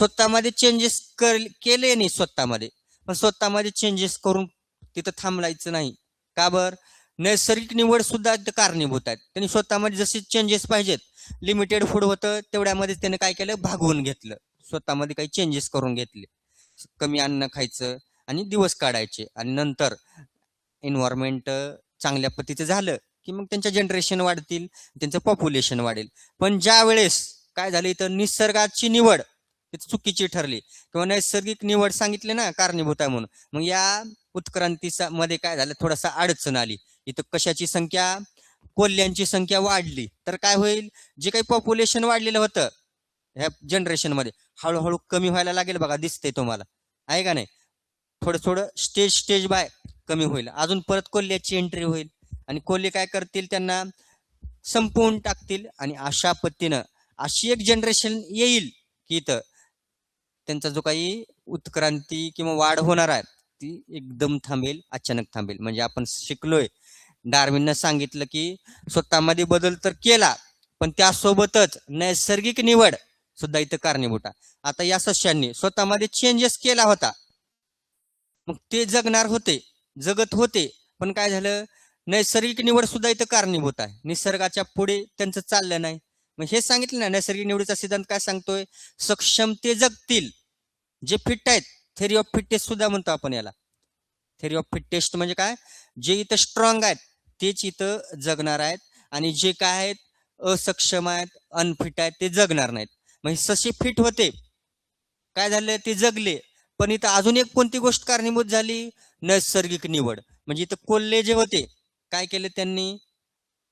स्वतःमध्ये चेंजेस केले नाही स्वतःमध्ये, पण स्वतःमध्ये चेंजेस करून तिथं थांबलायचं नाही. का बर? नैसर्गिक निवड सुद्धा कारणीभूत आहेत. त्यांनी स्वतःमध्ये जसे चेंजेस पाहिजेत, लिमिटेड फूड होतं तेवढ्यामध्ये त्याने काय केलं, भागवून घेतलं, स्वतःमध्ये काही चेंजेस करून घेतले. कमी अन्न खायचं आणि दिवस काढायचे, आणि नंतर एन्व्हायरमेंट चांगल्या पद्धतीचं झालं की मग त्यांच्या जनरेशन वाढतील, त्यांचं पॉप्युलेशन वाढेल. पण ज्या वेळेस काय झालं, इथं निसर्गाची निवड चुकीची ठरली किंवा नैसर्गिक निवड सांगितले ना कारणीभूत आहे म्हणून, मग या उत्क्रांतीचा मध्ये काय झालं, थोडासा अडचण आली. इथं कशाची संख्या, कोल्ह्यांची संख्या वाढली तर काय होईल, जे काही पॉप्युलेशन वाढलेलं होतं ह्या जनरेशन मध्ये हळूहळू कमी व्हायला लागेल. बघा दिसतंय तुम्हाला, आहे का नाही? थोडं थोडं स्टेज बाय कमी होईल, अजून परत कोल्ह्याची एंट्री होईल आणि कोल्हे काय करतील, त्यांना संपवून टाकतील. आणि अशा पद्धतीनं अशी एक जनरेशन येईल की इथं त्यांचा जो काही उत्क्रांती किंवा वाढ होणार आहे ती एकदम थांबेल, अचानक थांबेल. म्हणजे आपण शिकलोय, डार्विननं सांगितलं की स्वतःमध्ये बदल तर केला, पण त्यासोबतच नैसर्गिक निवड सुद्धा इथं कारणीभूत आहे. आता या सस्यांनी स्वतःमध्ये चेंजेस केला होता, मग ते जगणार होते, जगत होते, पण काय झालं, नैसर्गिक निवड सुद्धा इथं कारणीभूत आहे. निसर्गाच्या पुढे त्यांचं चाललं नाही. मग हे सांगितलं ना, नैसर्गिक निवडीचा सिद्धांत काय सांगतोय, सक्षम ते जगतील, जे फिट आहेत. थेरी ऑफ फिटनेस सुद्धा म्हणतो आपण याला. थेरी ऑफ फिटनेस म्हणजे काय, जे इथं स्ट्रॉंग आहेत तेच इथं जगणार आहेत, आणि जे काय आहेत असक्षम आहेत, अनफिट आहेत, ते जगणार नाहीत. मग ससे फिट होते, काय झालं, ते जगले. पण इथं अजून एक कोणती गोष्ट कारणीभूत झाली, नैसर्गिक निवड. म्हणजे इथं कोल्हे जे होते, काय केले त्यांनी,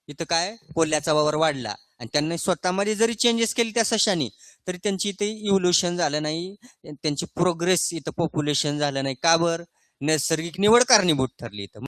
इथं काय कोल्ह्याचा वावर वाढला, आणि त्यांनी स्वतःमध्ये जरी चेंजेस केले त्या सशांनी, तरी त्यांची इथे इव्होल्युशन झालं नाही, त्यांची प्रोग्रेस इथं पॉप्युलेशन झालं नाही. का बर? नैसर्गिक निवड कारणीभूत ठरली इथं.